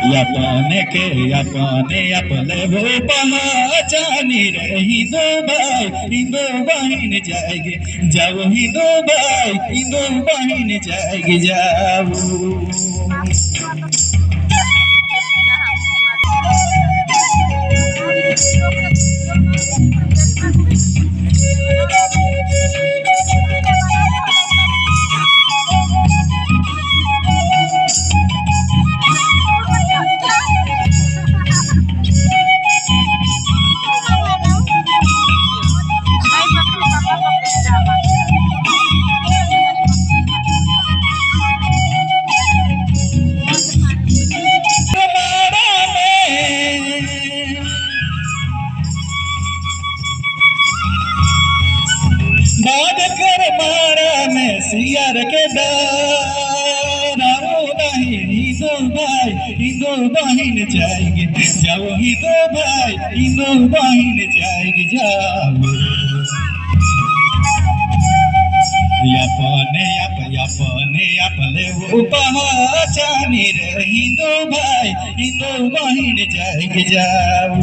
अपने के अपने अपने वो पहचानी रे हिंदू भाई हिंदू बहन जाएगी जाओ हिंदू भाई हिंदू बहन जाएगी जाओ। बात कर मारा में सियार के डारो नहीं हिंदू भाई हिंदू बहन जाएगी जाओ हिंदू भाई हिंदू बहन जाएगी जाओ। अपने अपने वो पहचानी रे हिंदू भाई हिंदू बहन जाएगी जाओ।